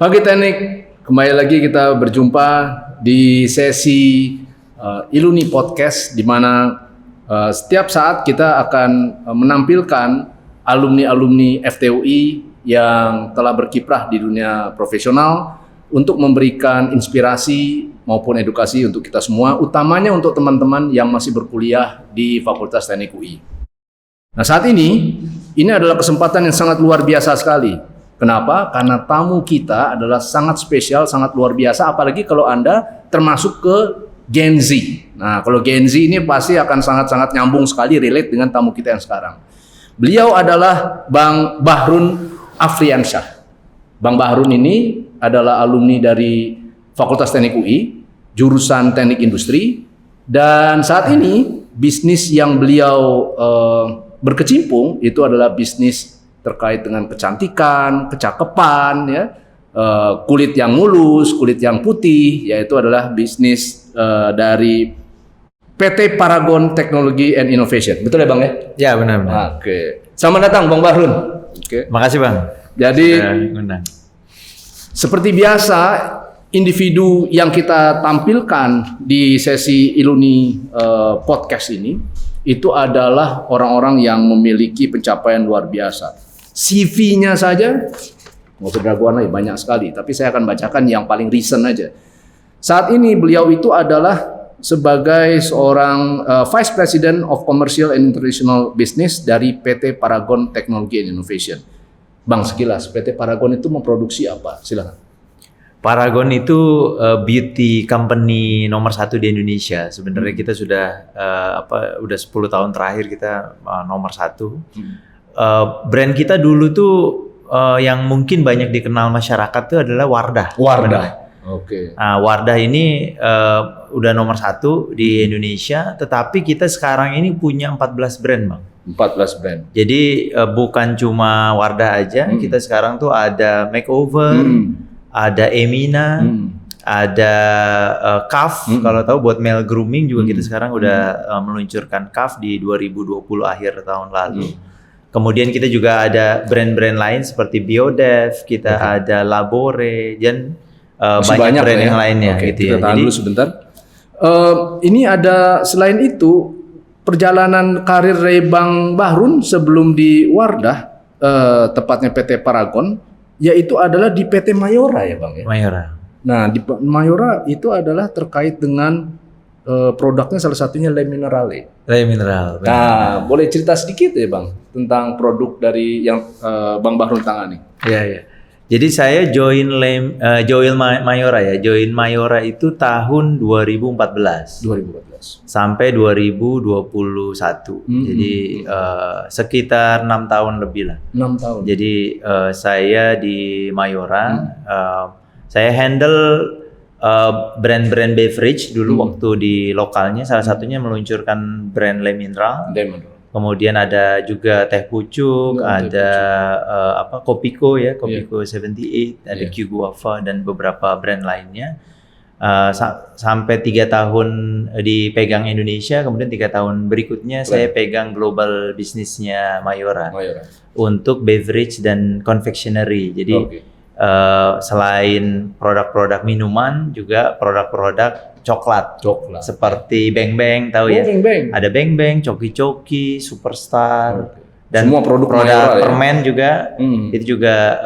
Pagi Teknik, kembali lagi kita berjumpa di sesi Iluni Podcast, di mana setiap saat kita akan menampilkan alumni-alumni FTUI yang telah berkiprah di dunia profesional untuk memberikan inspirasi maupun edukasi untuk kita semua, utamanya untuk teman-teman yang masih berkuliah di Fakultas Teknik UI. Nah, saat ini adalah kesempatan yang sangat luar biasa sekali. Kenapa? Karena tamu kita adalah sangat spesial, sangat luar biasa, apalagi kalau Anda termasuk ke Gen Z. Nah, kalau Gen Z ini pasti akan sangat-sangat nyambung sekali relate dengan tamu kita yang sekarang. Beliau adalah Bang Bahrun Afriansyah. Bang Bahrun ini adalah alumni dari Fakultas Teknik UI, jurusan Teknik Industri, dan saat ini bisnis yang beliau berkecimpung itu adalah bisnis terkait dengan kecantikan, kecakapan, ya, kulit yang mulus, kulit yang putih, yaitu adalah bisnis dari PT Paragon Technology and Innovation. Betul ya Bang ya? Ya, benar. Oke. Selamat datang Bang Bahrun. Oke. Makasih Bang. Jadi seperti biasa, individu yang kita tampilkan di sesi Iluni Podcast ini itu adalah orang-orang yang memiliki pencapaian luar biasa. CV-nya saja, nggak usah raguan lagi, banyak sekali. Tapi saya akan bacakan yang paling recent aja. Saat ini beliau itu adalah sebagai seorang Vice President of Commercial and International Business dari PT Paragon Technology and Innovation. Bang, sekilas PT Paragon itu memproduksi apa? Silakan. Paragon itu beauty company nomor 1 di Indonesia. Sebenarnya kita sudah udah 10 tahun terakhir kita nomor 1. Brand kita dulu tuh yang mungkin banyak dikenal masyarakat itu adalah Wardah. Oke. Nah, Wardah ini udah nomor 1 di Indonesia, tetapi kita sekarang ini punya 14 brand, Bang. 14 brand. Jadi bukan cuma Wardah aja, kita sekarang tuh ada Makeover, ada Emina, ada Kaf. Kalau tahu buat male grooming juga kita sekarang udah meluncurkan Kaf di 2020 akhir tahun lalu. Kemudian kita juga ada brand-brand lain seperti Biodev, kita ada Labore, dan banyak brand yang lainnya. Oke, gitu kita tahan dulu sebentar. Ini ada selain itu perjalanan karir Bang Bahrun sebelum di Wardah, tepatnya PT Paragon, yaitu adalah di PT Mayora ya Bang ya. Mayora. Nah di Mayora itu adalah terkait dengan produknya salah satunya Le Minerale. Le Mineral. Nah, boleh cerita sedikit ya Bang tentang produk dari yang Bang Bahrun tangani? Iya. Jadi saya join Mayora ya. Join Mayora itu tahun 2014. Sampai 2021. Jadi sekitar 6 tahun lebih lah. 6 tahun. Jadi saya di Mayora, saya handle brand-brand beverage dulu waktu di lokalnya. Salah satunya meluncurkan brand Le Mineral. Kemudian ada juga teh pucuk, ada Kopiko ya, Kopiko 78, ada Q Guava dan beberapa brand lainnya. Sampai 3 tahun dipegang Indonesia, kemudian 3 tahun berikutnya saya pegang global bisnisnya Mayora untuk beverage dan confectionery. Jadi selain produk-produk minuman, juga produk-produk coklat. Seperti Bang Bang, tahu ya? Bang. Ada Bang Bang, Coki, Superstar, dan semua produk permen juga. Itu juga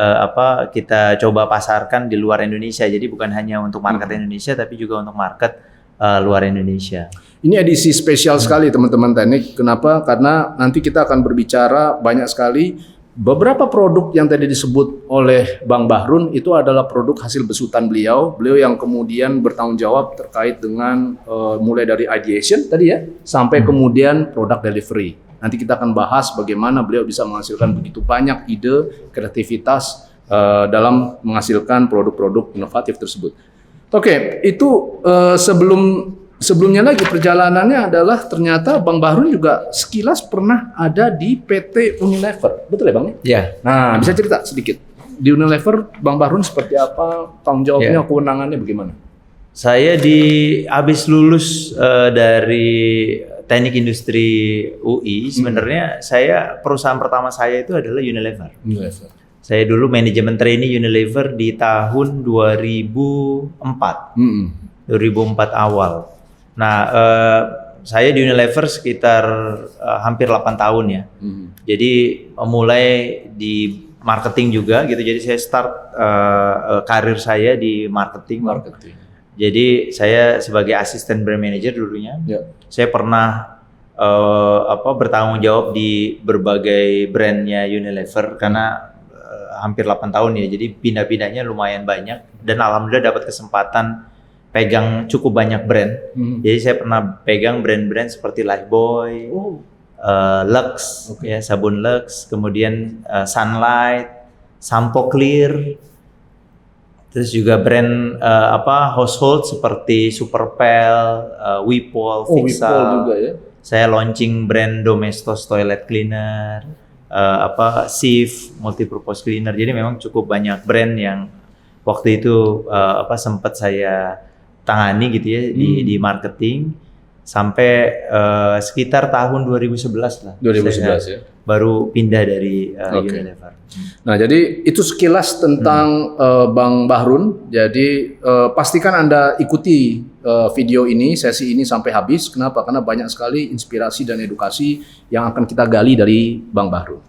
kita coba pasarkan di luar Indonesia. Jadi bukan hanya untuk market Indonesia, tapi juga untuk market luar Indonesia. Ini edisi spesial sekali teman-teman teknik. Kenapa? Karena nanti kita akan berbicara banyak sekali. Beberapa produk yang tadi disebut oleh Bang Bahrun itu adalah produk hasil besutan beliau yang kemudian bertanggung jawab terkait dengan mulai dari ideation tadi ya, sampai kemudian product delivery. Nanti kita akan bahas bagaimana beliau bisa menghasilkan begitu banyak ide, kreativitas dalam menghasilkan produk-produk inovatif tersebut. Oke, itu sebelumnya lagi perjalanannya adalah ternyata Bang Bahrun juga sekilas pernah ada di PT Unilever, betul ya Bang? Iya. Nah, bisa cerita sedikit di Unilever Bang Bahrun seperti apa, tanggung jawabnya, kewenangannya bagaimana? Saya habis lulus dari Teknik Industri UI, sebenarnya perusahaan pertama saya itu adalah Unilever. Saya dulu manajemen trainee Unilever di tahun 2004. 2004 awal. Nah, saya di Unilever sekitar hampir 8 tahun ya. Jadi mulai di marketing juga gitu. Jadi saya start karir saya di marketing. Jadi saya sebagai asisten brand manager dulunya. Saya pernah bertanggung jawab di berbagai brandnya Unilever karena hampir 8 tahun ya. Jadi pindah-pindahnya lumayan banyak dan alhamdulillah dapat kesempatan pegang cukup banyak brand. Jadi saya pernah pegang brand-brand seperti Lifebuoy, Lux, ya, sabun Lux, kemudian Sunlight, Sampo Clear, terus juga brand household seperti Superpel, Wipol, Fixal. Wipol juga ya. Saya launching brand Domestos toilet cleaner, Sif multipurpose cleaner. Jadi memang cukup banyak brand yang waktu itu sempat saya tangani gitu ya di marketing sampai sekitar tahun 2011 lah. 2011 ya. Baru pindah dari Unilever. Nah, jadi itu sekilas tentang Bang Bahrun. Jadi pastikan Anda ikuti video ini, sesi ini sampai habis. Kenapa? Karena banyak sekali inspirasi dan edukasi yang akan kita gali dari Bang Bahrun.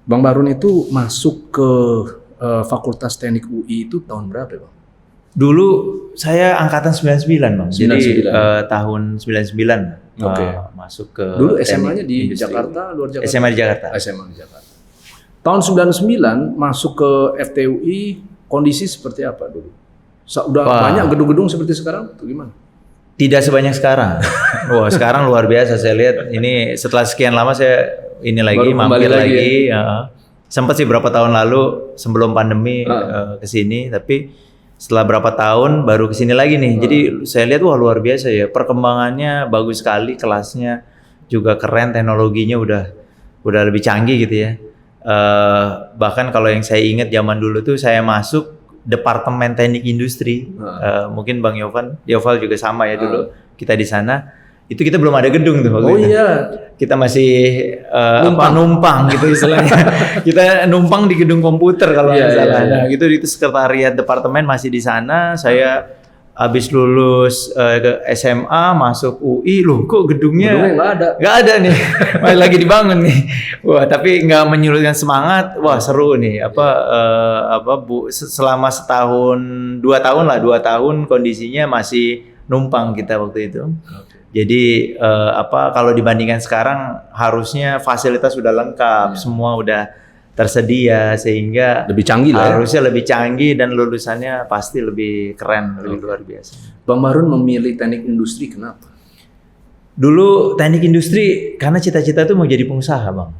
Bang Bahrun itu masuk ke Fakultas Teknik UI itu tahun berapa, Bang? Dulu saya angkatan 99, Bang. 99. Jadi tahun 99 masuk ke. Dulu SMA-nya di industri. Jakarta, luar Jakarta. SMA di Jakarta. SMA di Jakarta. Tahun 99 masuk ke FTUI, kondisi seperti apa dulu? Udah banyak gedung-gedung seperti sekarang atau gimana? Tidak sebanyak sekarang. Wah, sekarang luar biasa saya lihat. Ini setelah sekian lama saya mampir lagi. Ya. Sempat sih berapa tahun lalu sebelum pandemi ke sini, tapi setelah berapa tahun baru ke sini lagi nih. Jadi saya lihat wah luar biasa ya, perkembangannya bagus sekali, kelasnya juga keren, teknologinya udah lebih canggih gitu ya. Bahkan kalau yang saya ingat zaman dulu tuh saya masuk Departemen Teknik Industri. Mungkin Bang Yoval juga sama ya dulu. Kita di sana itu kita belum ada gedung tuh waktu itu. Iya. Kita masih numpang gitu istilahnya. Kita numpang di gedung komputer kalau nggak salah. Nah, gitu itu sekretariat departemen masih di sana. Saya habis lulus ke SMA masuk UI, loh kok gedungnya nggak ada nih. Masih lagi dibangun nih. Wah, tapi nggak menyurutkan semangat. Wah, seru nih. Selama setahun, 2 tahun kondisinya masih numpang kita waktu itu. Jadi kalau dibandingkan sekarang harusnya fasilitas sudah lengkap, semua udah tersedia sehingga lebih canggih lah. Harusnya lebih canggih dan lulusannya pasti lebih keren, lebih luar biasa. Bang Bahrun memilih teknik industri kenapa? Dulu teknik industri karena cita-cita tuh mau jadi pengusaha, Bang.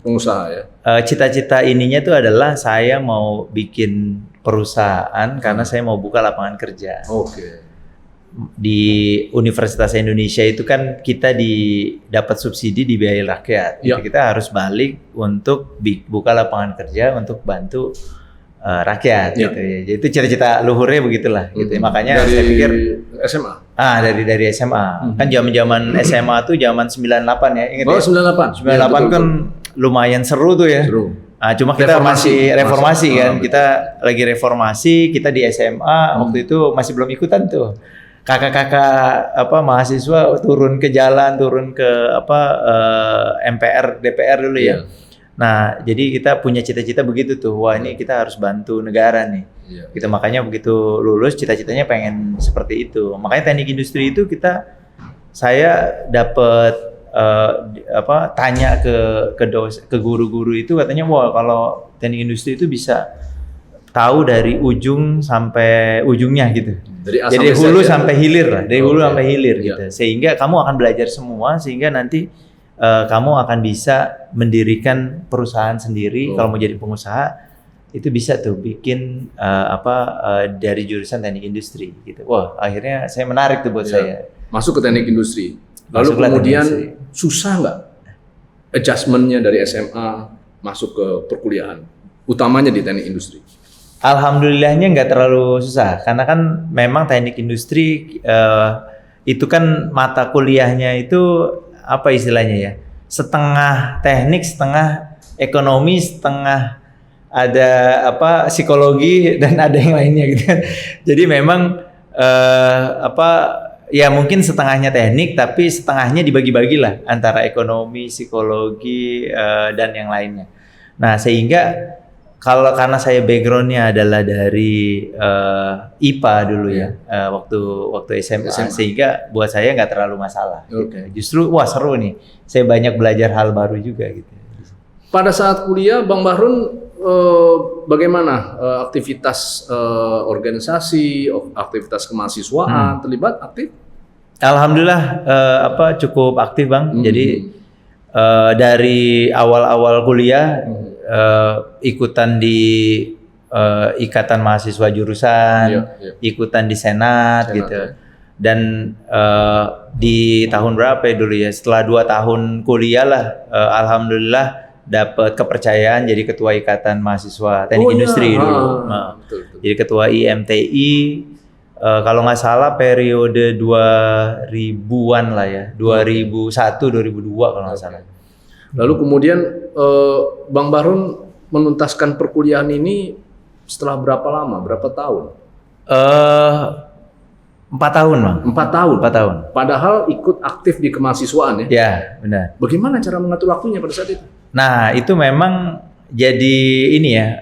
Pengusaha ya. Cita-cita ininya tuh adalah saya mau bikin perusahaan karena saya mau buka lapangan kerja. Di Universitas Indonesia itu kan kita dapat subsidi di biaya rakyat. Jadi kita harus balik untuk buka lapangan kerja untuk bantu rakyat gitu ya. Jadi itu cita-cita luhurnya begitulah gitu. Makanya dari saya pikir SMA. Dari SMA. Kan zaman-zaman SMA tuh zaman 98 ya. Ingat ya? 98 kan lumayan seru tuh ya. Cuma kita masih reformasi kan. Kita lagi reformasi, kita di SMA waktu itu masih belum ikutan tuh. Kakak-kakak mahasiswa turun ke jalan, turun ke MPR, DPR dulu ya. Nah, jadi kita punya cita-cita begitu tuh. Wah, ini kita harus bantu negara nih. Kita makanya begitu lulus cita-citanya pengen seperti itu. Makanya teknik industri itu saya dapat tanya ke guru-guru itu katanya wah kalau teknik industri itu bisa tahu dari ujung sampai ujungnya gitu. Jadi hulu sampai hilir lah, dari hulu sampai hilir gitu. Sehingga kamu akan belajar semua sehingga nanti kamu akan bisa mendirikan perusahaan sendiri. Kalau mau jadi pengusaha itu bisa tuh bikin dari jurusan teknik industri gitu. Wah, akhirnya saya menarik tuh buat saya. Masuk ke teknik industri. Lalu kemudian susah nggak adjustment-nya dari SMA masuk ke perkuliahan, utamanya di teknik industri? Alhamdulillahnya nggak terlalu susah karena kan memang teknik industri itu kan mata kuliahnya itu apa istilahnya ya, setengah teknik setengah ekonomi, setengah ada psikologi dan ada yang lainnya gitu. Jadi memang ya mungkin setengahnya teknik tapi setengahnya dibagi-bagi lah antara ekonomi, psikologi dan yang lainnya. Nah sehingga karena saya backgroundnya adalah dari IPA dulu ya waktu SMA, sehingga buat saya nggak terlalu masalah. Okay. Gitu. Justru wah seru nih, saya banyak belajar hal baru juga gitu. Pada saat kuliah, Bang Bahrun bagaimana aktivitas organisasi, aktivitas kemahasiswaan terlibat aktif? Alhamdulillah cukup aktif Bang. Jadi dari awal-awal kuliah ikutan di ikatan mahasiswa jurusan, ikutan di senat gitu. Dan di tahun berapa ya dulu ya? Setelah 2 tahun kuliah lah, alhamdulillah dapat kepercayaan jadi ketua ikatan mahasiswa teknik industri dulu. Betul. Jadi ketua IMTI. Kalau nggak salah periode 2000-an lah ya, 2001, 2002 kalau nggak salah. Lalu kemudian Bang Bahrun menuntaskan perkuliahan ini setelah berapa lama, berapa tahun? 4 tahun Bang. 4 tahun? 4 tahun. Padahal ikut aktif di kemahasiswaan ya? Ya, benar. Bagaimana cara mengatur waktunya pada saat itu? Nah, itu memang jadi ini ya,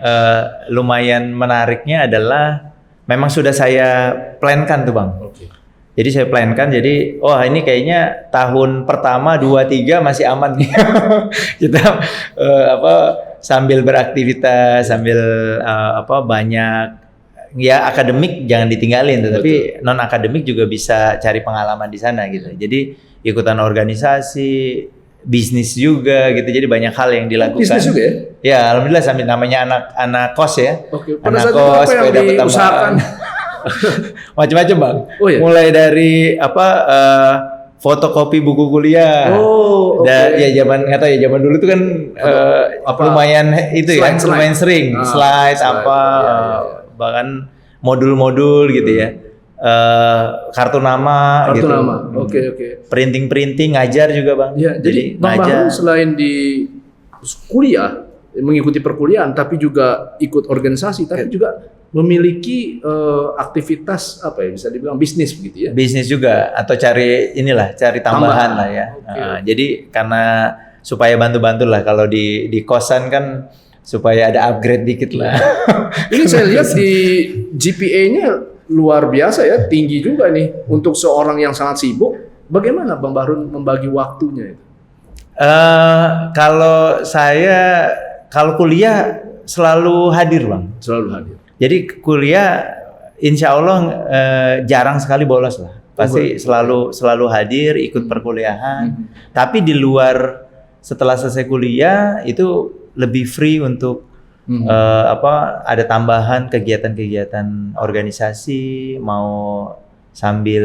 lumayan menariknya adalah memang sudah saya plankan tuh Bang. Okay. Jadi saya plankan, jadi wah ini kayaknya tahun pertama 2-3 masih aman nih. Kita sambil beraktivitas, sambil banyak ya akademik jangan ditinggalin, tetapi non akademik juga bisa cari pengalaman di sana gitu. Jadi ikutan organisasi, bisnis juga gitu. Jadi banyak hal yang dilakukan. Bisnis juga ya? Ya, alhamdulillah sambil namanya anak kos ya. Oke. Pada Anak saat kos, itu apa yang diusahakan? Macam-macam Bang. Oh, iya? Mulai dari fotokopi buku kuliah. Oh, oke. Ya zaman dulu tuh kan lumayan itu ya, lumayan sering slide. Bahkan modul-modul gitu ya. Kartu nama Kartu gitu. nama. Oke. Printing ngajar juga Bang. Ya, jadi Bang Bahrun selain di kuliah mengikuti perkuliahan tapi juga ikut organisasi tapi juga memiliki aktivitas bisa dibilang bisnis begitu ya. Bisnis juga atau cari tambahan lah ya. Okay. Jadi karena supaya bantu-bantu lah kalau di kosan kan supaya ada upgrade dikit lah. Ini saya lihat di GPA-nya luar biasa ya, tinggi juga nih untuk seorang yang sangat sibuk. Bagaimana Bang Bahrun membagi waktunya itu? Kalau kuliah selalu hadir Bang. Selalu hadir. Jadi kuliah insya Allah jarang sekali bolos lah. Pasti selalu hadir, ikut perkuliahan. Tapi di luar setelah selesai kuliah itu lebih free untuk ada tambahan kegiatan-kegiatan organisasi, mau sambil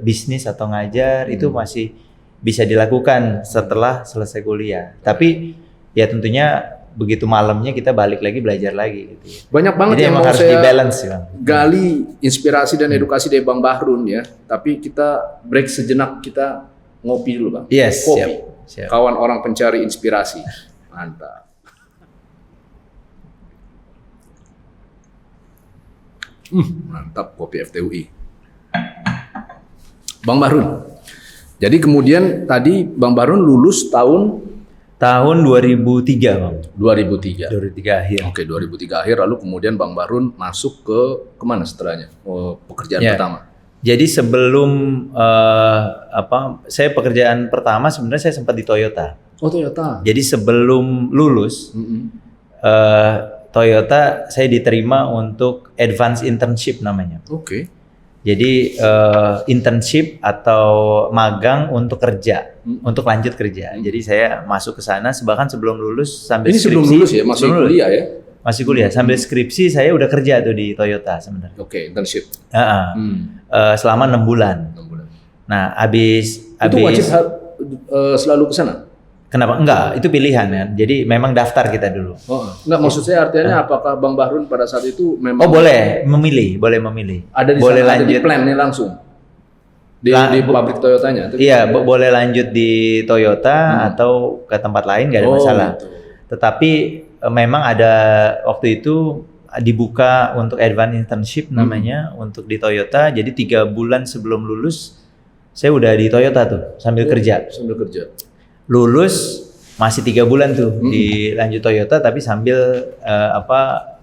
bisnis atau ngajar itu masih bisa dilakukan setelah selesai kuliah. Tapi ya tentunya begitu malamnya kita balik lagi belajar lagi gitu. Banyak banget jadi yang mau harus saya di-balance Bang. Gali inspirasi dan edukasi dari Bang Bahrun ya. Tapi kita break sejenak, kita ngopi dulu Bang. Yes, kopi. Siap. Kawan orang pencari inspirasi. Mantap. Mantap kopi FTUI. Bang Bahrun. Jadi kemudian tadi Bang Bahrun lulus tahun 2003 Bang. 2003 akhir. Oke, 2003 akhir lalu kemudian Bang Bahrun masuk ke kemana setelahnya? Pekerjaan pertama. Jadi sebelum saya pekerjaan pertama sebenarnya saya sempat di Toyota. Oh, Toyota. Jadi sebelum lulus Toyota saya diterima untuk advance internship namanya. Oke. Jadi internship atau magang untuk kerja, untuk lanjut kerja. Jadi saya masuk ke sana bahkan sebelum lulus sambil Ini skripsi. sebelum lulus ya, masih kuliah ya? Masih kuliah, sambil skripsi saya udah kerja tuh di Toyota sebenarnya. Oke, internship. Selama 6 bulan. 6 bulan. Nah, habis itu wajib selalu ke sana? Kenapa? Enggak, itu pilihan ya. Jadi memang daftar kita dulu. Oh, enggak, maksud saya artinya apakah Bang Bahrun pada saat itu memang boleh memilih. Ada di boleh sana, lanjut ada di plan nih langsung. Di pabrik Toyotanya. Iya, boleh lanjut di Toyota atau ke tempat lain nggak ada masalah. Gitu. Tetapi memang ada waktu itu dibuka untuk advance internship namanya untuk di Toyota. Jadi 3 bulan sebelum lulus saya udah di Toyota tuh sambil kerja. Sambil kerja. Lulus masih 3 bulan tuh di lanjut Toyota, tapi sambil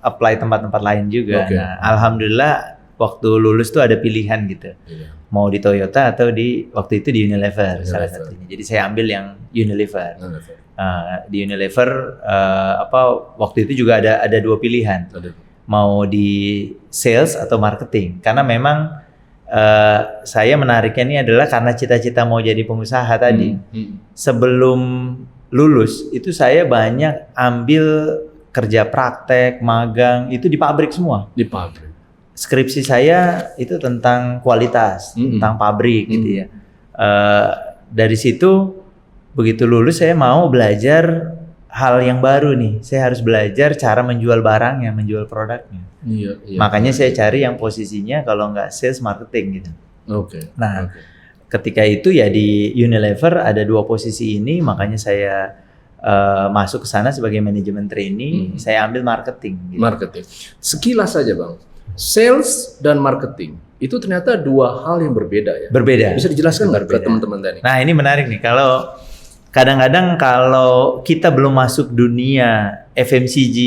apply tempat-tempat lain juga. Okay. Nah, alhamdulillah waktu lulus tuh ada pilihan gitu. Iya. Mau di Toyota atau waktu itu di Unilever salah satunya. Jadi saya ambil yang Unilever. Di Unilever waktu itu juga ada 2 pilihan. Mau di sales atau marketing. Karena memang saya menariknya ini adalah karena cita-cita mau jadi pengusaha tadi. Sebelum lulus itu saya banyak ambil kerja praktek, magang itu di pabrik semua. Di pabrik. Skripsi saya itu tentang kualitas, tentang pabrik gitu ya. Dari situ begitu lulus saya mau belajar hal yang baru nih. Saya harus belajar cara menjual barangnya, menjual produknya. Iya. Makanya saya cari yang posisinya kalau nggak sales marketing gitu. Oke. Nah, ketika itu ya di Unilever ada 2 posisi ini, makanya saya masuk ke sana sebagai manajemen trainee. Saya ambil marketing. Gitu. Marketing. Sekilas saja Bang. Sales dan marketing itu ternyata 2 hal yang berbeda ya. Berbeda. Bisa dijelaskan nggak ke teman-teman tadi? Nah ini menarik nih, kalau kadang-kadang kalau kita belum masuk dunia FMCG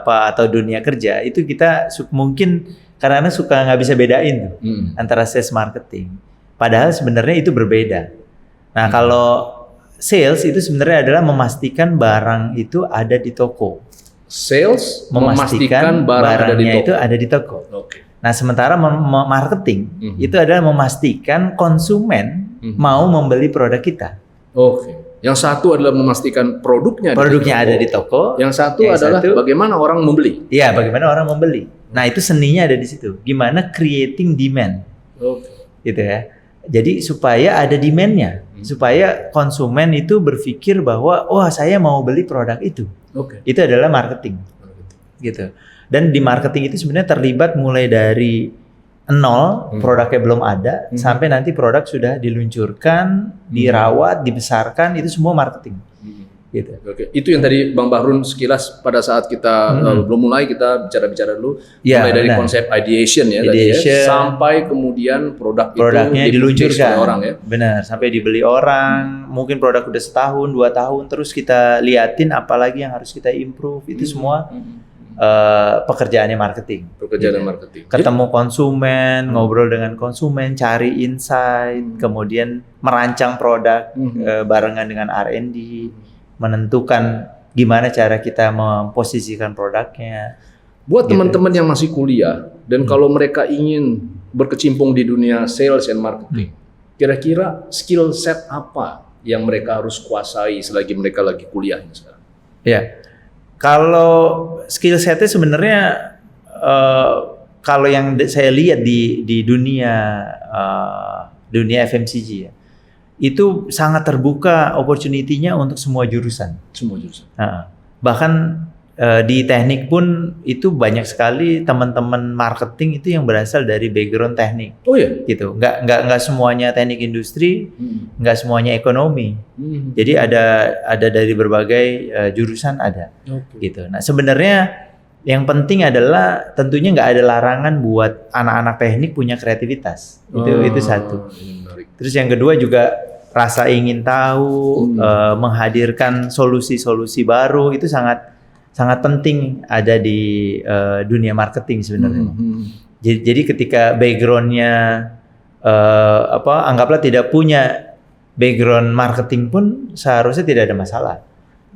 atau dunia kerja itu kita mungkin kadang-kadang suka nggak bisa bedain tuh antara sales marketing. Padahal sebenarnya itu berbeda. Nah kalau sales itu sebenarnya adalah memastikan barang itu ada di toko. Sales memastikan barangnya itu ada di toko. Oke. Nah, sementara marketing itu adalah memastikan konsumen mau membeli produk kita. Oke. Yang satu adalah memastikan produknya ada di toko. Yang satu adalah bagaimana orang membeli. Iya, bagaimana orang membeli. Nah, itu seninya ada di situ. Gimana creating demand. Oke. Gitu ya. Jadi supaya ada demand-nya, supaya konsumen itu berpikir bahwa wah saya mau beli produk itu. Oke. Itu adalah marketing. Gitu. Dan di marketing itu sebenarnya terlibat mulai dari nol, produknya belum ada, sampai nanti produk sudah diluncurkan, dirawat, dibesarkan, itu semua marketing. Gitu. Oke. Itu yang tadi Bang Bahrun sekilas pada saat kita belum mulai kita bicara dulu, ya, mulai dari konsep ideation ya tadi ya, sampai kemudian produknya itu diluncurkan orang ya. Benar, sampai dibeli orang, mungkin produk udah setahun, 2 tahun, terus kita liatin apalagi yang harus kita improve, itu semua pekerjaannya marketing. Pekerjaan marketing. Ketemu konsumen, ngobrol dengan konsumen, cari insight, kemudian merancang produk barengan dengan R&D, menentukan gimana cara kita memposisikan produknya. Buat teman-teman yang masih kuliah dan kalau mereka ingin berkecimpung di dunia sales and marketing, kira-kira skill set apa yang mereka harus kuasai selagi mereka lagi kuliah sekarang? Ya, kalau skill setnya sebenarnya kalau yang saya lihat di dunia FMCG ya, itu sangat terbuka opportunity-nya untuk semua jurusan. Semua jurusan. Bahkan di teknik pun itu banyak sekali teman-teman marketing itu yang berasal dari background teknik. Oh ya? Gitu. Nggak semuanya teknik industri, nggak semuanya ekonomi. Jadi ada dari berbagai jurusan ada. Gitu. Nah sebenarnya yang penting adalah tentunya nggak ada larangan buat anak-anak teknik punya kreativitas. Itu satu. Terus yang kedua juga rasa ingin tahu, menghadirkan solusi-solusi baru itu sangat penting ada di dunia marketing sebenarnya. Jadi ketika backgroundnya anggaplah tidak punya background marketing pun seharusnya tidak ada masalah.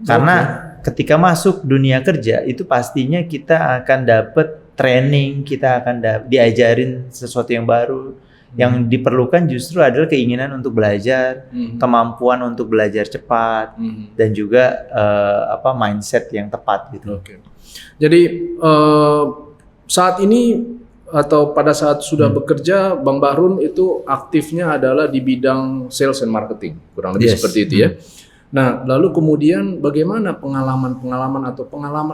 Karena ketika masuk dunia kerja itu pastinya kita akan dapat training, kita akan diajarin sesuatu yang baru. Yang diperlukan justru adalah keinginan untuk belajar, kemampuan untuk belajar cepat, dan juga mindset yang tepat gitu. Jadi saat ini atau pada saat sudah bekerja, Bang Bahrun itu aktifnya adalah di bidang sales and marketing, kurang lebih seperti itu ya. Nah, lalu kemudian bagaimana pengalaman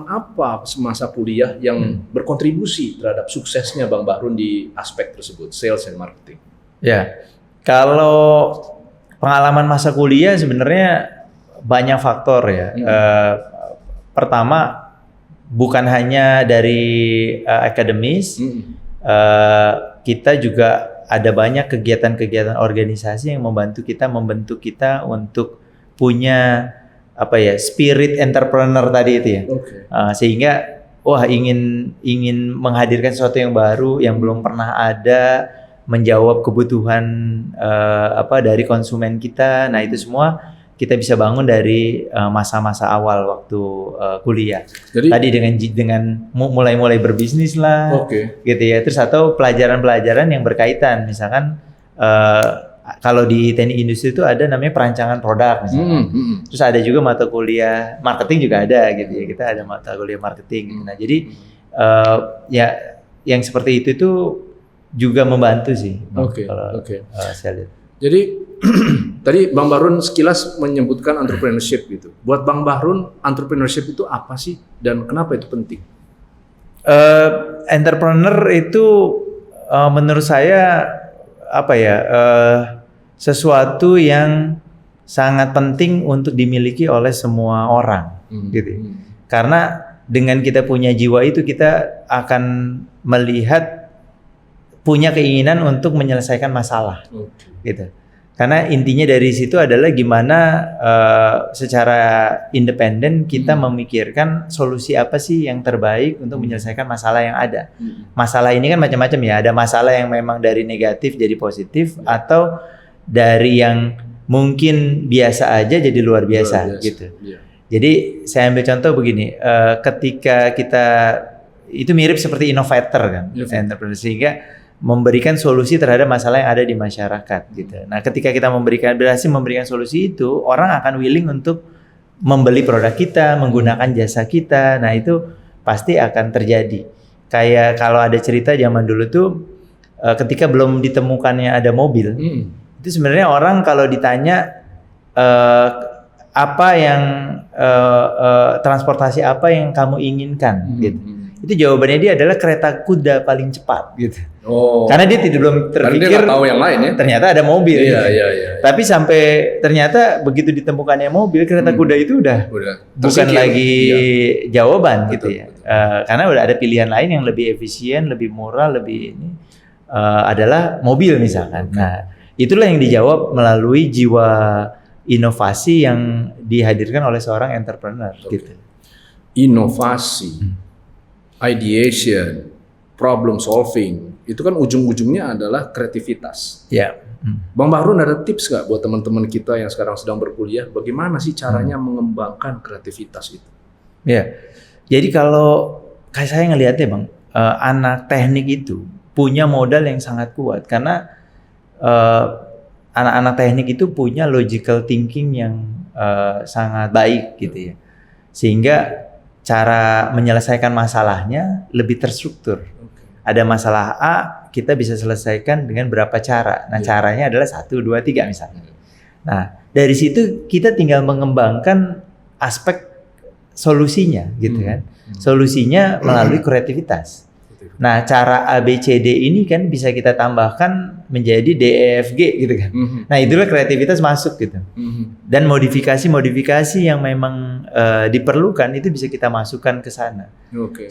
apa semasa kuliah yang berkontribusi terhadap suksesnya Bang Bahrun di aspek tersebut, sales and marketing? Ya, kalau pengalaman masa kuliah sebenarnya banyak faktor ya. Pertama, bukan hanya dari akademis, kita juga ada banyak kegiatan-kegiatan organisasi yang membentuk kita untuk punya spirit entrepreneur tadi itu ya. Sehingga ingin menghadirkan sesuatu yang baru yang belum pernah ada, menjawab kebutuhan dari konsumen kita. Nah, itu semua kita bisa bangun dari masa-masa awal waktu kuliah. Jadi tadi dengan mulai berbisnis lah, gitu ya. Terus atau pelajaran-pelajaran yang berkaitan, misalkan kalau di teknik industri itu ada namanya perancangan produk misalkan. Terus ada juga mata kuliah marketing juga ada gitu ya. Kita ada mata kuliah marketing gitu. Nah, jadi ya yang seperti itu juga membantu sih. Saya lihat. Jadi tadi Bang Bahrun sekilas menyebutkan entrepreneurship gitu. Buat Bang Bahrun, entrepreneurship itu apa sih dan kenapa itu penting? Entrepreneur itu menurut saya sesuatu yang sangat penting untuk dimiliki oleh semua orang, gitu. Karena dengan kita punya jiwa itu, kita akan melihat punya keinginan untuk menyelesaikan masalah, gitu. Karena intinya dari situ adalah gimana secara independen kita memikirkan solusi apa sih yang terbaik untuk menyelesaikan masalah yang ada. Masalah ini kan macam-macam ya. Ada masalah yang memang dari negatif jadi positif, atau dari yang mungkin biasa aja jadi luar biasa. Gitu. Jadi saya ambil contoh begini, ketika kita itu mirip seperti inovator kan, entrepreneur, sehingga memberikan solusi terhadap masalah yang ada di masyarakat gitu. Nah, ketika kita berhasil memberikan solusi itu, orang akan willing untuk membeli produk kita, menggunakan jasa kita. Nah, itu pasti akan terjadi. Kayak kalau ada cerita zaman dulu tuh, ketika belum ditemukannya ada mobil, itu sebenarnya orang kalau ditanya apa yang transportasi apa yang kamu inginkan, gitu. Itu jawabannya dia adalah kereta kuda paling cepat gitu. Karena dia belum terpikir dia tahu yang lain ya. Ternyata ada mobil. Iya. Tapi sampai ternyata begitu ditemukannya mobil, kereta kuda itu udah bukan lagi jawaban gitu ya. Karena udah ada pilihan lain yang lebih efisien, lebih murah, lebih ini adalah mobil misalkan. Nah, itulah yang dijawab melalui jiwa inovasi yang dihadirkan oleh seorang entrepreneur gitu. Inovasi, ideation, problem solving, itu kan ujung-ujungnya adalah kreativitas. Ya. Bang Bahrun ada tips nggak buat teman-teman kita yang sekarang sedang berkuliah, bagaimana sih caranya mengembangkan kreativitas itu? Ya, jadi kalau kayak saya ngelihatnya Bang, anak teknik itu punya modal yang sangat kuat, karena anak-anak teknik itu punya logical thinking yang sangat baik gitu ya, sehingga cara menyelesaikan masalahnya lebih terstruktur. Ada masalah A, kita bisa selesaikan dengan berapa cara. Nah, caranya adalah 1, 2, 3 misalnya. Nah, dari situ kita tinggal mengembangkan aspek solusinya gitu kan. Solusinya melalui kreativitas. Nah, cara A, B, C, D ini kan bisa kita tambahkan menjadi D, E, F, G gitu kan. Nah, itulah kreativitas masuk gitu. Dan modifikasi yang memang diperlukan itu bisa kita masukkan ke sana.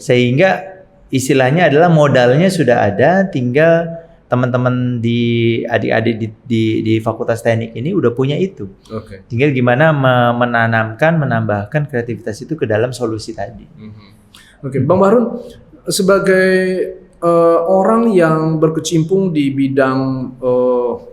Sehingga istilahnya adalah modalnya sudah ada, tinggal teman-teman adik-adik di Fakultas Teknik ini udah punya itu. Tinggal gimana menambahkan kreativitas itu ke dalam solusi tadi. Bang Bahrun, sebagai orang yang berkecimpung di bidang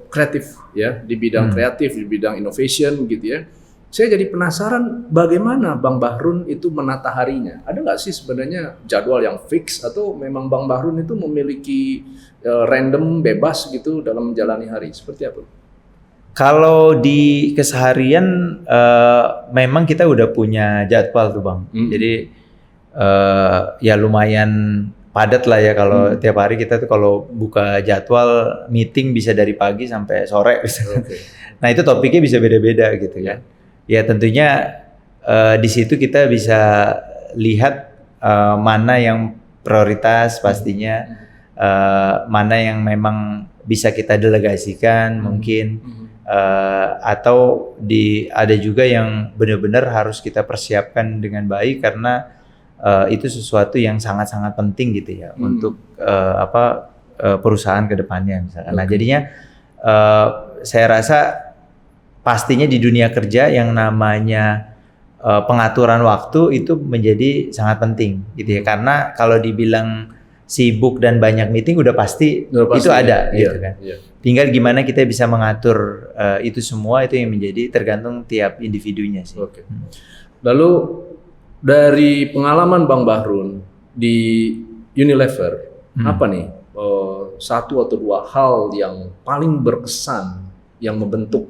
kreatif ya, di bidang kreatif, di bidang innovation gitu ya, saya jadi penasaran bagaimana Bang Bahrun itu menata harinya. Ada nggak sih sebenarnya jadwal yang fix, atau memang Bang Bahrun itu memiliki random, bebas gitu dalam menjalani hari? Seperti apa? Kalau di keseharian memang kita udah punya jadwal tuh Bang. Jadi ya lumayan padat lah ya kalau tiap hari kita tuh kalau buka jadwal meeting bisa dari pagi sampai sore. Nah, itu topiknya bisa beda-beda gitu kan. Ya tentunya di situ kita bisa lihat mana yang prioritas pastinya, mana yang memang bisa kita delegasikan mungkin, atau ada juga yang benar-benar harus kita persiapkan dengan baik karena itu sesuatu yang sangat-sangat penting gitu ya untuk perusahaan ke depannya misalkan. Nah, jadinya saya rasa pastinya di dunia kerja yang namanya pengaturan waktu itu menjadi sangat penting gitu ya. Karena kalau dibilang sibuk dan banyak meeting udah pasti itu ada gitu kan. Tinggal gimana kita bisa mengatur itu semua, itu yang menjadi tergantung tiap individunya sih. Lalu dari pengalaman Bang Bahrun di Unilever, apa nih satu atau dua hal yang paling berkesan yang membentuk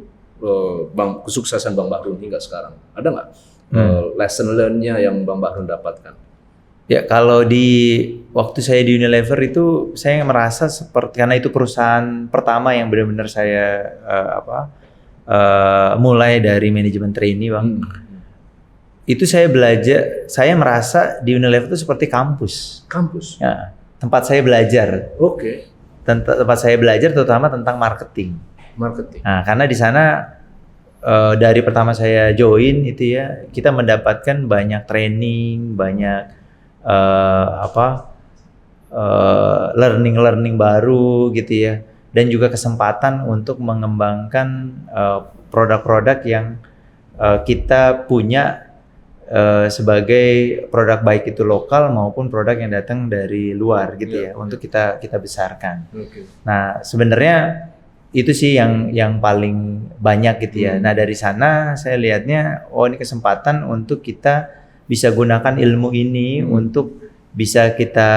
kesuksesan Bang Bahrun hingga sekarang? Ada nggak lesson learn-nya yang Bang Bahrun dapatkan? Ya, kalau di waktu saya di Unilever itu saya merasa seperti, karena itu perusahaan pertama yang benar-benar saya mulai dari manajemen trainee, Bang. Itu saya belajar, saya merasa di Unilever itu seperti kampus. Kampus? Ya, tempat saya belajar. Tempat saya belajar terutama tentang marketing. Nah, karena di sana dari pertama saya join itu ya, kita mendapatkan banyak training, banyak learning baru gitu ya, dan juga kesempatan untuk mengembangkan produk-produk yang kita punya sebagai produk baik itu lokal maupun produk yang datang dari luar gitu ya, untuk kita besarkan. Nah, sebenarnya itu sih yang paling banyak gitu ya. Nah, dari sana saya lihatnya, ini kesempatan untuk kita bisa gunakan ilmu ini untuk bisa kita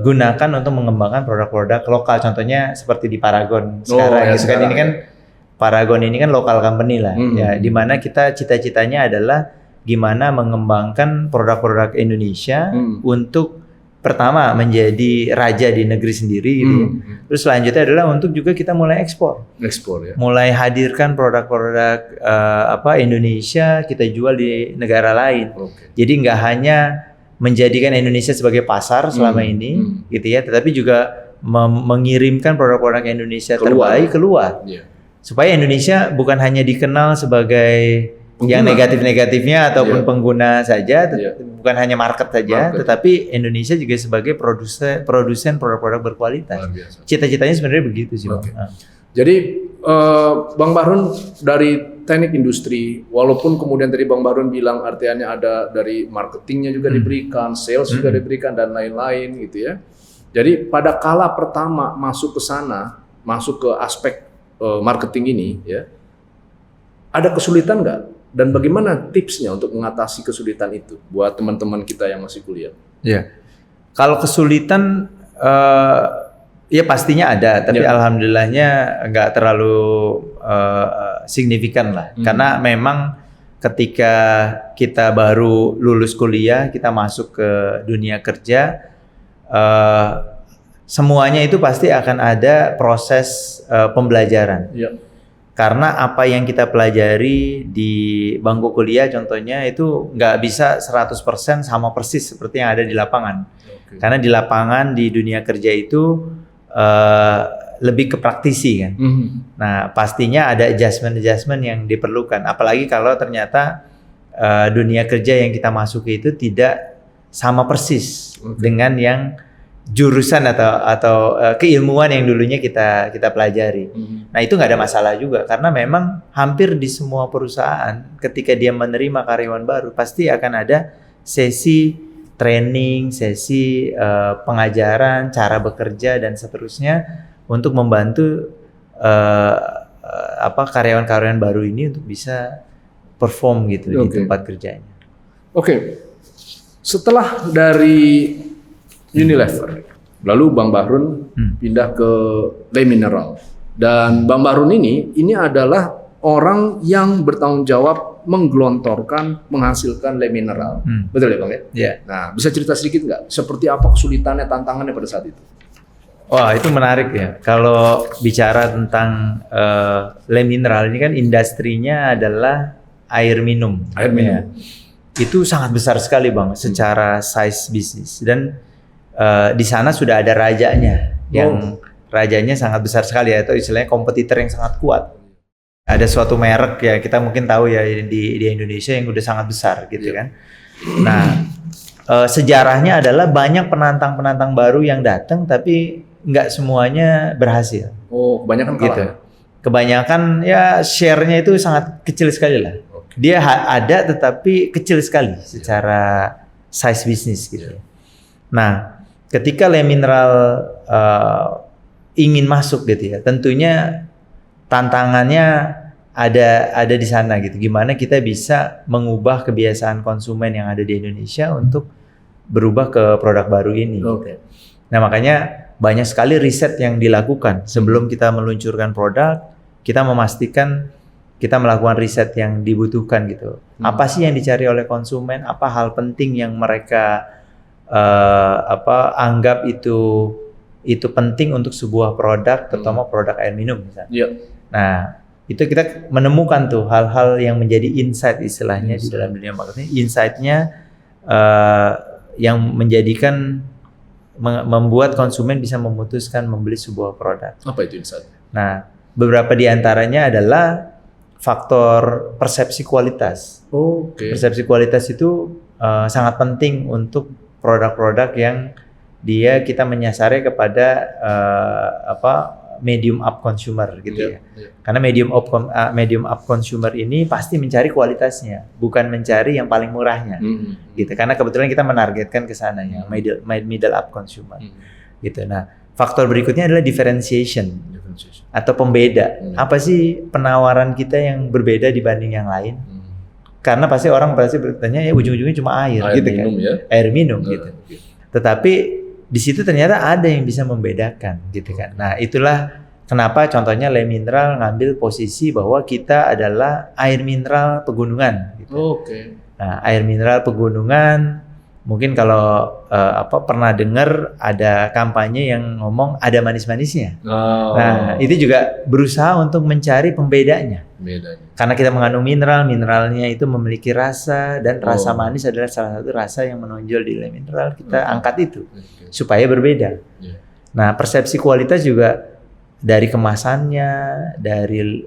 gunakan untuk mengembangkan produk-produk lokal. Contohnya seperti di Paragon sekarang gitu kan. Ini kan Paragon ini kan lokal company lah, ya, di mana kita cita-citanya adalah gimana mengembangkan produk-produk Indonesia untuk pertama menjadi raja di negeri sendiri gitu. Terus selanjutnya adalah untuk juga kita mulai ekspor ya. Mulai hadirkan produk-produk Indonesia kita jual di negara lain. Jadi nggak hanya menjadikan Indonesia sebagai pasar selama ini gitu ya, tetapi juga mengirimkan produk-produk Indonesia terbaik keluar. Supaya Indonesia bukan hanya dikenal sebagai pengguna, yang negatif-negatifnya ataupun pengguna saja, bukan hanya market saja, tetapi Indonesia juga sebagai produsen produk-produk berkualitas. Cita-citanya sebenarnya begitu sih, Bang. Jadi Bang Bahrun dari teknik industri, walaupun kemudian tadi Bang Bahrun bilang artiannya ada dari marketingnya juga diberikan, sales juga diberikan dan lain-lain gitu ya. Jadi pada kala pertama masuk ke sana, masuk ke aspek marketing ini ya, ada kesulitan nggak? Dan bagaimana tipsnya untuk mengatasi kesulitan itu buat teman-teman kita yang masih kuliah? Ya, kalau kesulitan ya pastinya ada, tapi alhamdulillahnya nggak terlalu signifikan lah. Karena memang ketika kita baru lulus kuliah, kita masuk ke dunia kerja, semuanya itu pasti akan ada proses pembelajaran. Karena apa yang kita pelajari di bangku kuliah contohnya itu nggak bisa 100% sama persis seperti yang ada di lapangan. Karena di lapangan, di dunia kerja itu lebih ke praktisi kan. Nah, pastinya ada adjustment yang diperlukan. Apalagi kalau ternyata dunia kerja yang kita masuki itu tidak sama persis dengan yang jurusan atau keilmuan yang dulunya kita pelajari. Nah, itu nggak ada masalah juga karena memang hampir di semua perusahaan ketika dia menerima karyawan baru pasti akan ada sesi training, sesi pengajaran, cara bekerja dan seterusnya untuk membantu karyawan-karyawan baru ini untuk bisa perform gitu di tempat kerjanya. Setelah dari Unilever, lalu Bang Bahrun pindah ke Le Mineral, dan Bang Bahrun ini adalah orang yang bertanggung jawab menggelontorkan, menghasilkan Le Mineral, betul ya Bang ya? Yeah. Nah, bisa cerita sedikit nggak? Seperti apa kesulitannya, tantangannya pada saat itu? Wah, itu menarik ya. Kalau bicara tentang Le Mineral ini kan industrinya adalah air minum. Air minum. Ya. Itu sangat besar sekali Bang, secara size bisnis dan di sana sudah ada rajanya yang rajanya sangat besar sekali ya, atau istilahnya kompetitor yang sangat kuat. Ada suatu merek ya, kita mungkin tahu ya di Indonesia yang udah sangat besar gitu kan. Nah, sejarahnya adalah banyak penantang-penantang baru yang datang tapi nggak semuanya berhasil. Oh, kebanyakan kalah Gitu. ya? Kebanyakan ya share-nya itu sangat kecil sekali lah. Dia ada tetapi kecil sekali secara size bisnis gitu. Nah, ketika Le Mineral ingin masuk gitu ya, tentunya tantangannya ada di sana gitu. Gimana kita bisa mengubah kebiasaan konsumen yang ada di Indonesia untuk berubah ke produk baru ini. Gitu. Nah, makanya banyak sekali riset yang dilakukan sebelum kita meluncurkan produk. Kita memastikan kita melakukan riset yang dibutuhkan gitu. Apa sih yang dicari oleh konsumen? Apa hal penting yang mereka anggap itu penting untuk sebuah produk, terutama produk air minum misalnya. Iya. Nah, itu kita menemukan tuh hal-hal yang menjadi insight istilahnya di dalam dunia marketing. Insight-nya yang menjadikan membuat konsumen bisa memutuskan membeli sebuah produk. Apa itu insight? Nah, beberapa di antaranya adalah faktor persepsi kualitas. Persepsi kualitas itu sangat penting untuk produk-produk yang kita menyasarnya kepada medium up consumer gitu ya. Karena medium up consumer ini pasti mencari kualitasnya, bukan mencari yang paling murahnya. Gitu. Karena kebetulan kita menargetkan ke sana ya, middle up consumer. Gitu. Nah, faktor berikutnya adalah differentiation atau pembeda. Apa sih penawaran kita yang berbeda dibanding yang lain? Karena pasti orang bertanya ya ujung-ujungnya cuma air gitu minum, kan. Ya? Air minum gitu. Tetapi di situ ternyata ada yang bisa membedakan gitu kan. Nah, itulah kenapa contohnya Le Mineral ngambil posisi bahwa kita adalah air mineral pegunungan gitu. Nah, air mineral pegunungan mungkin kalau pernah dengar ada kampanye yang ngomong ada manis-manisnya. Nah, itu juga berusaha untuk mencari pembedanya. Karena kita mengandung mineralnya itu memiliki rasa, dan rasa manis adalah salah satu rasa yang menonjol di Le Mineral. Kita angkat itu supaya berbeda. Nah, persepsi kualitas juga dari kemasannya, dari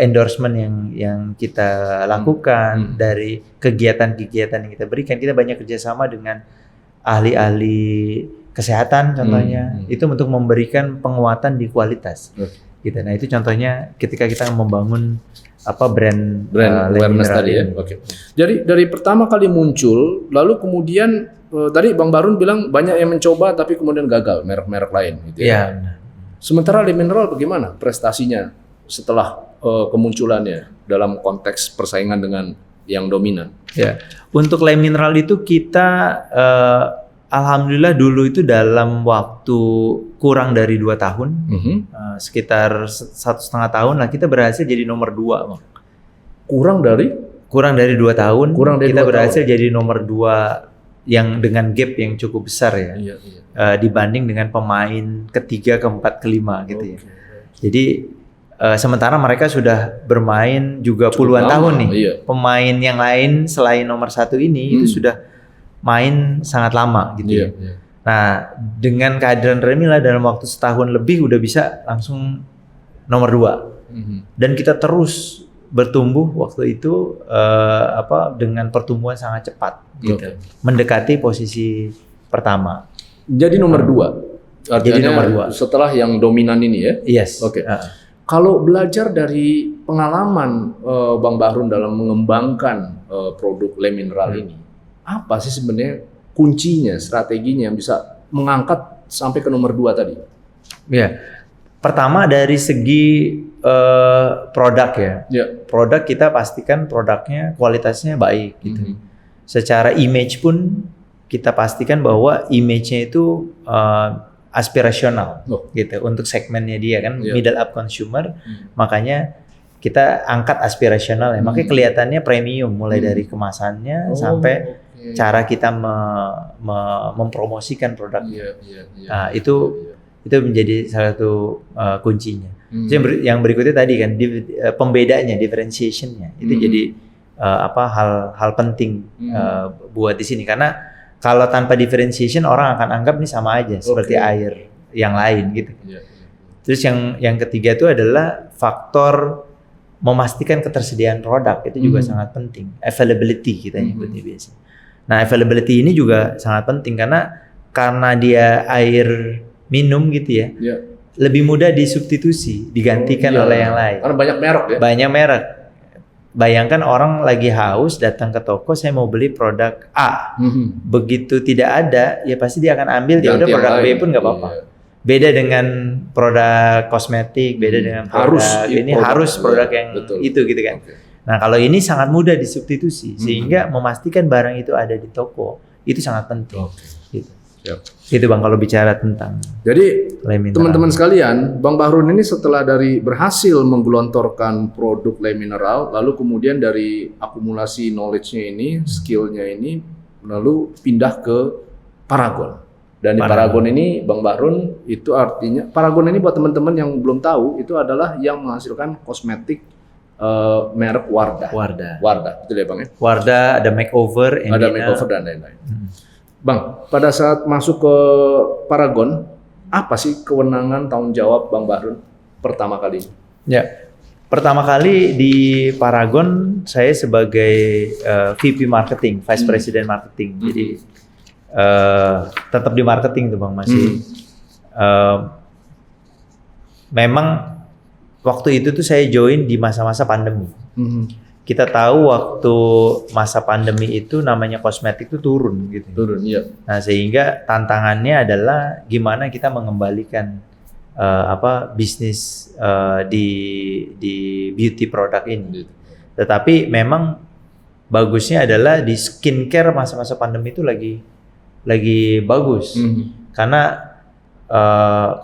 endorsement yang kita lakukan, dari kegiatan-kegiatan yang kita berikan. Kita banyak kerjasama dengan ahli-ahli kesehatan contohnya, itu untuk memberikan penguatan di kualitas. Gitu. Nah, itu contohnya ketika kita membangun brand awareness tadi ya. Jadi dari pertama kali muncul, lalu kemudian tadi Bang Barun bilang banyak yang mencoba tapi kemudian gagal merek-merek lain gitu ya. Sementara Le Mineral bagaimana prestasinya setelah kemunculannya dalam konteks persaingan dengan yang dominan? Ya. Untuk Le Mineral itu kita alhamdulillah dulu itu dalam waktu kurang dari 2 tahun, sekitar 1,5 tahun lah kita berhasil jadi nomor 2. Bang. Kurang dari 2 tahun, kita berhasil jadi nomor 2 yang dengan gap yang cukup besar ya, dibanding dengan pemain ketiga, keempat, kelima gitu ya. Jadi sementara mereka sudah bermain juga puluhan tahun nih. Pemain yang lain selain nomor 1 ini itu sudah main sangat lama gitu ya. Nah, dengan kehadiran Remila dalam waktu setahun lebih udah bisa langsung nomor 2. Dan kita terus bertumbuh waktu itu dengan pertumbuhan sangat cepat gitu. Mendekati posisi pertama. Jadi nomor 2. Jadi nomor 2 setelah yang dominan ini ya. Yes. Kalau belajar dari pengalaman Bang Bahrun dalam mengembangkan produk Le Mineral ini, apa sih sebenarnya kuncinya, strateginya yang bisa mengangkat sampai ke nomor 2 tadi? Ya, pertama dari segi produk ya. Produk kita pastikan produknya kualitasnya baik gitu. Secara image pun kita pastikan bahwa image-nya itu aspirasional gitu untuk segmennya dia kan middle up consumer. Makanya kita angkat aspirasional ya. Makanya kelihatannya premium mulai dari kemasannya sampai cara kita mempromosikan produknya. Nah, itu menjadi salah satu kuncinya. Yang berikutnya tadi kan pembedanya, differentiationnya itu jadi hal penting buat di sini, karena kalau tanpa differentiation orang akan anggap ini sama aja seperti air yang lain gitu. Iya. Terus yang ketiga itu adalah faktor memastikan ketersediaan produk, itu juga sangat penting. Availability kita nyebutnya biasa. Nah, availability ini juga sangat penting karena dia air minum gitu ya. Iya. Lebih mudah disubstitusi, digantikan oleh yang lain. Karena banyak merek ya. Banyak merek. Bayangkan orang lagi haus datang ke toko, saya mau beli produk A. Begitu tidak ada, ya pasti dia akan ambil, ya udah produk B pun nggak apa-apa. Iya. Beda dengan produk kosmetik, beda dengan produk harus produk yang itu gitu kan. Nah, kalau ini sangat mudah disubstitusi sehingga memastikan barang itu ada di toko itu sangat penting. Gitu. Itu Bang kalau bicara tentang. Jadi teman-teman sekalian, Bang Bahrun ini setelah dari berhasil menggelontorkan produk Le Mineral, lalu kemudian dari akumulasi knowledge-nya ini, skill-nya ini, lalu pindah ke Paragon. Dan di Paragon ini Bang Bahrun itu artinya, Paragon ini buat teman-teman yang belum tahu, itu adalah yang menghasilkan kosmetik merek Wardah, betul ya Bang ya? Wardah, ada makeover, dan lain-lain. Bang, pada saat masuk ke Paragon, apa sih kewenangan tanggung jawab Bang Bahrun pertama kali? Ya, pertama kali di Paragon saya sebagai VP Marketing, Vice President Marketing. Jadi tetap di marketing tuh Bang masih. Memang waktu itu tuh saya join di masa-masa pandemi. Kita tahu waktu masa pandemi itu namanya kosmetik itu turun gitu. Turun, iya. Nah, sehingga tantangannya adalah gimana kita mengembalikan bisnis di beauty product ini. Tetapi memang bagusnya adalah di skincare masa-masa pandemi itu lagi bagus. Karena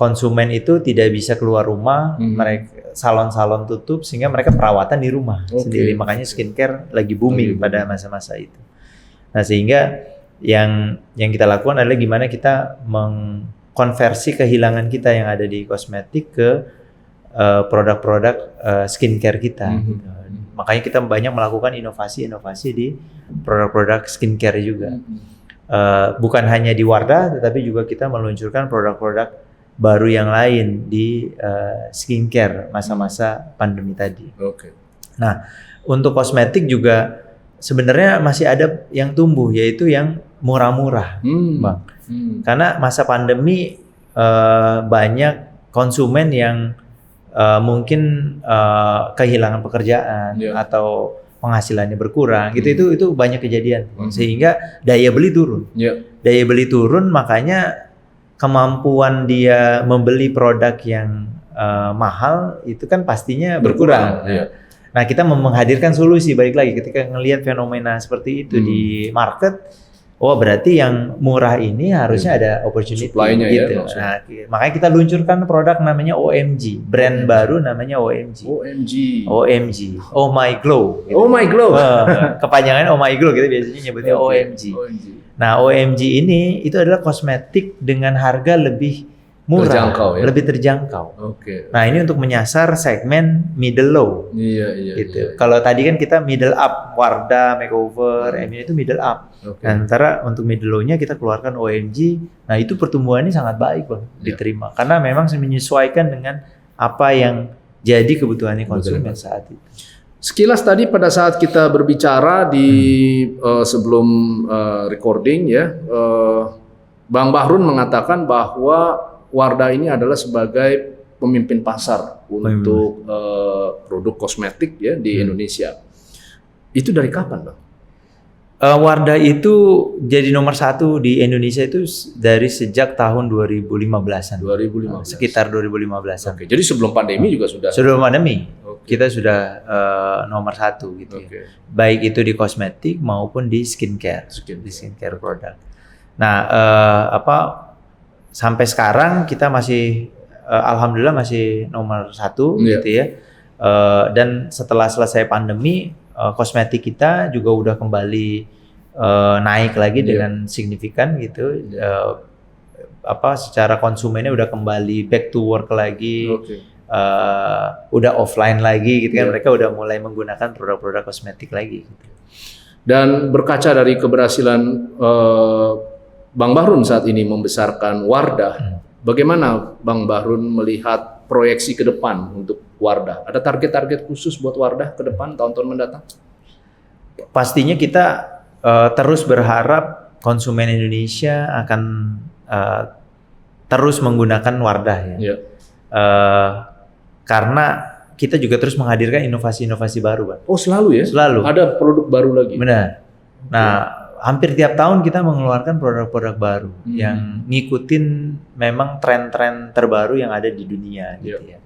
konsumen itu tidak bisa keluar rumah, mereka salon-salon tutup sehingga mereka perawatan di rumah sendiri. Makanya skincare lagi booming pada masa-masa itu. Nah, sehingga yang kita lakukan adalah gimana kita mengkonversi kehilangan kita yang ada di kosmetik ke produk-produk skincare kita. Gitu. Makanya kita banyak melakukan inovasi-inovasi di produk-produk skincare juga. Bukan hanya di Wardah, tetapi juga kita meluncurkan produk-produk baru yang lain di skincare masa-masa pandemi tadi. Nah, untuk kosmetik juga sebenarnya masih ada yang tumbuh, yaitu yang murah-murah, Bang. Karena masa pandemi banyak konsumen yang mungkin kehilangan pekerjaan atau penghasilannya berkurang, itu banyak kejadian, sehingga daya beli turun. Daya beli turun, makanya kemampuan dia membeli produk yang mahal itu kan pastinya berkurang. Nah, kita menghadirkan solusi, balik lagi ketika ngelihat fenomena seperti itu di market. Oh, berarti yang murah ini harusnya ada opportunity gitu. Nah, makanya kita luncurkan produk namanya OMG, brand baru namanya OMG. Oh My Glow. Gitu. Oh My Glow. Kepanjangan Oh My Glow gitu biasanya nyebutnya OMG. Nah, OMG ini itu adalah kosmetik dengan harga lebih murah, lebih terjangkau. Nah, ini untuk menyasar segmen middle low. Gitu. Kalau tadi kan kita middle up, Wardah, makeover, ini itu middle up. Nah, sementara untuk middle low-nya kita keluarkan OMG. Nah, itu pertumbuhannya sangat baik, Bang, diterima. Karena memang menyesuaikan dengan apa yang jadi kebutuhannya konsumen saat itu. Sekilas tadi pada saat kita berbicara di sebelum recording ya, Bang Bahrun mengatakan bahwa Wardah ini adalah sebagai pemimpin pasar untuk produk kosmetik ya di Indonesia. Itu dari kapan, Bang? Wardah itu jadi nomor 1 di Indonesia itu dari sejak tahun 2015-an. Sekitar 2015-an. Jadi sebelum pandemi juga sudah? Sebelum pandemi. Kita sudah nomor 1 gitu ya. Baik itu di kosmetik maupun di skincare. Di skincare produk. Nah, sampai sekarang kita masih alhamdulillah masih nomor 1 gitu ya. Dan setelah selesai pandemi, kosmetik kita juga udah kembali naik lagi dengan signifikan gitu. Secara konsumennya udah kembali back to work lagi. Udah offline lagi gitu kan. Mereka udah mulai menggunakan produk-produk kosmetik lagi gitu. Dan berkaca dari keberhasilan Bang Bahrun saat ini membesarkan Wardah bagaimana Bang Bahrun melihat proyeksi ke depan untuk Wardah? Ada target-target khusus buat Wardah ke depan tahun-tahun mendatang? Pastinya kita terus berharap konsumen Indonesia akan terus menggunakan Wardah ya. Ya. Karena kita juga terus menghadirkan inovasi-inovasi baru, Bang. Oh, selalu ya? Selalu. Ada produk baru lagi? Benar. Nah, hampir tiap tahun kita mengeluarkan produk-produk baru yang ngikutin memang tren-tren terbaru yang ada di dunia gitu ya.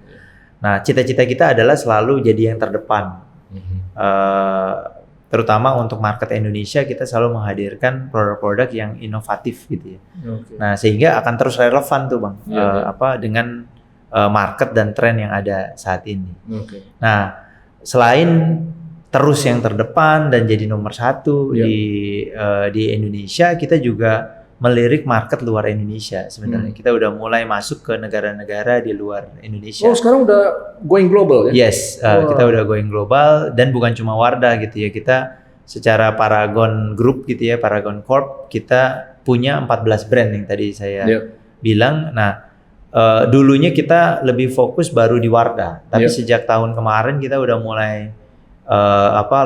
Nah, cita-cita kita adalah selalu jadi yang terdepan. Terutama untuk market Indonesia, kita selalu menghadirkan produk-produk yang inovatif gitu ya. Nah, sehingga akan terus relevan tuh, Bang. Dengan market dan tren yang ada saat ini. Nah, selain terus yang terdepan dan jadi nomor satu di Indonesia, kita juga melirik market luar Indonesia sebenarnya. Kita udah mulai masuk ke negara-negara di luar Indonesia. Oh, sekarang udah going global ya? Yes, kita udah going global dan bukan cuma Wardah gitu ya. Kita secara Paragon Group gitu ya, Paragon Corp, kita punya 14 brand yang tadi saya bilang. Nah, dulunya kita lebih fokus baru di Wardah, tapi sejak tahun kemarin kita udah mulai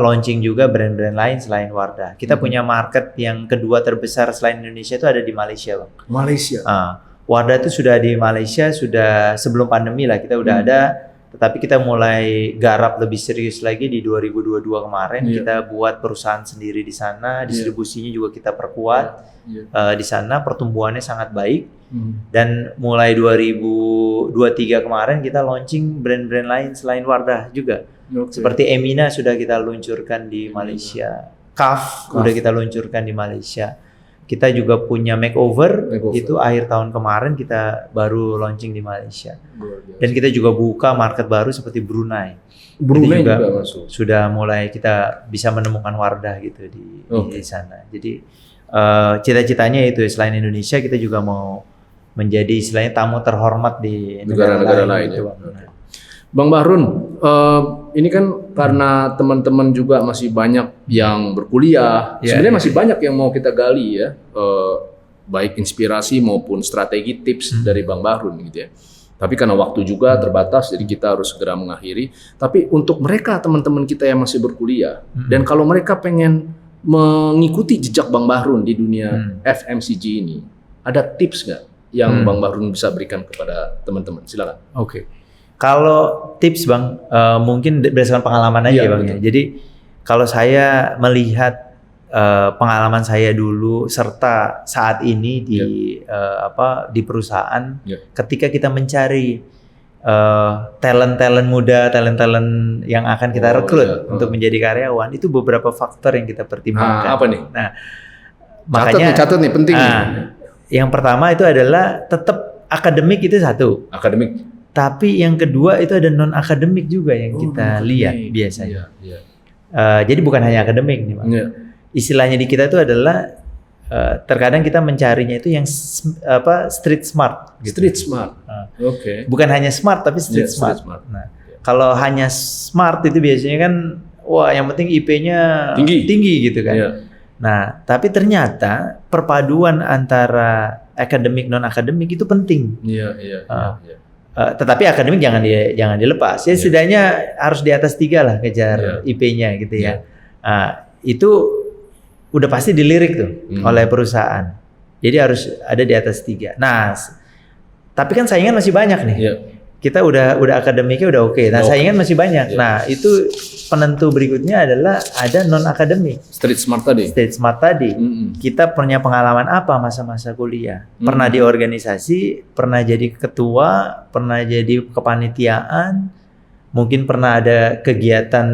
launching juga brand-brand lain selain Wardah. Kita punya market yang kedua terbesar selain Indonesia itu ada di Malaysia, Bang. Malaysia. Wardah itu sudah di Malaysia sudah sebelum pandemi lah, kita udah ada, tetapi kita mulai garap lebih serius lagi di 2022 kemarin. Kita buat perusahaan sendiri di sana, distribusinya juga kita perkuat. Di sana pertumbuhannya sangat baik. Dan mulai 2023 kemarin kita launching brand-brand lain selain Wardah juga. Seperti Emina sudah kita luncurkan di Malaysia. Kaf udah kita luncurkan di Malaysia. Kita juga punya Makeover. Itu akhir tahun kemarin kita baru launching di Malaysia. Dan kita juga buka market baru seperti Brunei. Brunei juga masuk. Sudah mulai kita bisa menemukan Wardah gitu di sana. Jadi cita-citanya itu selain Indonesia kita juga mau menjadi istilahnya tamu terhormat di negara-negara lain. Gitu, Bang Bahrun, ini kan karena teman-teman juga masih banyak yang berkuliah, sebenarnya masih banyak yang mau kita gali ya, baik inspirasi maupun strategi tips dari Bang Bahrun gitu ya. Tapi karena waktu juga terbatas, jadi kita harus segera mengakhiri. Tapi untuk mereka teman-teman kita yang masih berkuliah, dan kalau mereka pengen mengikuti jejak Bang Bahrun di dunia FMCG ini, ada tips nggak yang Bang Bahrun bisa berikan kepada teman-teman? Silakan. Kalau tips, Bang, mungkin berdasarkan pengalaman aja ya, Bang. Ya. Jadi kalau saya melihat pengalaman saya dulu serta saat ini di perusahaan, ketika kita mencari talent muda, talent yang akan kita rekrut untuk menjadi karyawan, itu beberapa faktor yang kita pertimbangkan. Apa nih? Nah, makanya catat nih penting. Yang pertama itu adalah tetap akademik itu satu. Akademik. Tapi yang kedua itu ada non akademik juga yang kita lihat biasanya. Jadi bukan hanya akademik nih, Bang. Istilahnya di kita itu adalah terkadang kita mencarinya itu yang street smart. Gitu. Street smart. Bukan hanya smart tapi street smart. Nah, kalau hanya smart itu biasanya kan, wah yang penting IP-nya tinggi gitu kan. Nah, tapi ternyata perpaduan antara akademik non akademik itu penting. Tetapi akademik jangan dilepas. Ya setidaknya harus di atas 3 lah kejar IP-nya gitu ya. Itu udah pasti dilirik tuh oleh perusahaan. Jadi harus ada di atas 3. Nah, tapi kan saingan masih banyak nih. Kita udah akademiknya udah oke. Nah, saingan masih banyak. Nah, itu penentu berikutnya adalah ada non akademik. Street smart tadi. Kita punya pengalaman apa masa-masa kuliah? Pernah di organisasi, pernah jadi ketua, pernah jadi kepanitiaan, mungkin pernah ada kegiatan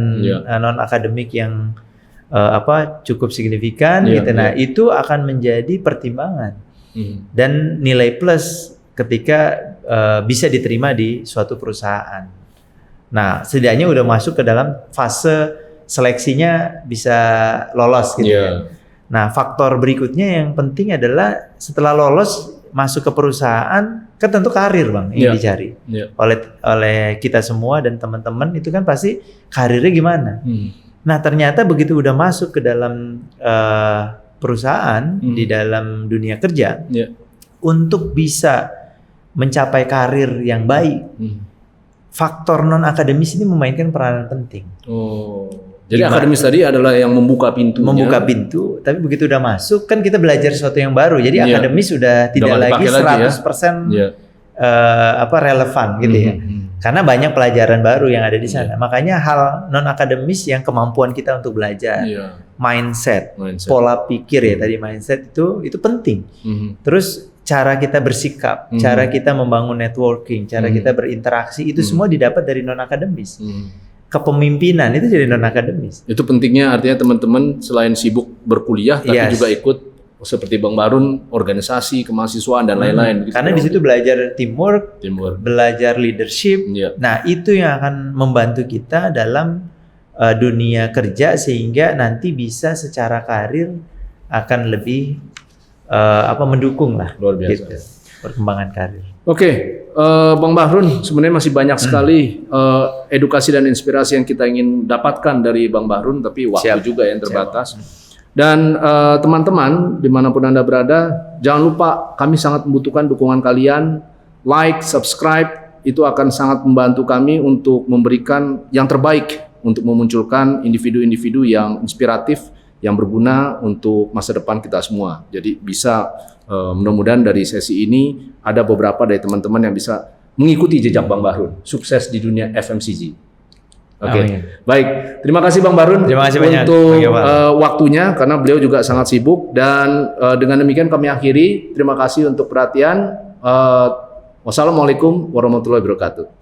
non akademik yang cukup signifikan gitu. Nah, itu akan menjadi pertimbangan dan nilai plus ketika bisa diterima di suatu perusahaan. Nah, setidaknya udah masuk ke dalam fase seleksinya bisa lolos gitu ya. Nah, faktor berikutnya yang penting adalah setelah lolos masuk ke perusahaan, kan tentu karir, Bang, yang dicari oleh kita semua dan teman-teman itu kan pasti karirnya gimana. Nah, ternyata begitu udah masuk ke dalam perusahaan di dalam dunia kerja, untuk bisa mencapai karir yang baik, faktor non akademis ini memainkan peranan penting. Jadi akademis tadi adalah yang membuka pintu. Membuka pintu, tapi begitu udah masuk kan kita belajar sesuatu yang baru. Jadi akademis sudah tidak lagi 100% relevan gitu ya. Karena banyak pelajaran baru yang ada di sana. Makanya hal non akademis yang kemampuan kita untuk belajar, mindset, pola pikir ya tadi mindset itu penting. Terus cara kita bersikap, cara kita membangun networking, cara kita berinteraksi itu semua didapat dari non akademis. Kepemimpinan itu jadi non akademis. Itu pentingnya, artinya teman-teman selain sibuk berkuliah tapi juga ikut seperti Bang Barun organisasi kemahasiswaan dan lain-lain. Karena di situ belajar teamwork, belajar leadership. Nah itu yang akan membantu kita dalam dunia kerja sehingga nanti bisa secara karir akan lebih mendukung lah. Luar biasa. Gitu, perkembangan karir. Oke, Bang Bahrun, sebenarnya masih banyak sekali edukasi dan inspirasi yang kita ingin dapatkan dari Bang Bahrun, tapi waktu juga yang terbatas. Dan teman-teman, dimanapun Anda berada, jangan lupa kami sangat membutuhkan dukungan kalian. Like, subscribe, itu akan sangat membantu kami untuk memberikan yang terbaik untuk memunculkan individu-individu yang inspiratif, yang berguna untuk masa depan kita semua. Jadi bisa mudah-mudahan dari sesi ini ada beberapa dari teman-teman yang bisa mengikuti jejak Bang Bahrun, sukses di dunia FMCG. Oke, baik. Terima kasih Bang Bahrun untuk waktunya karena beliau juga sangat sibuk dan dengan demikian kami akhiri. Terima kasih untuk perhatian. Wassalamualaikum warahmatullahi wabarakatuh.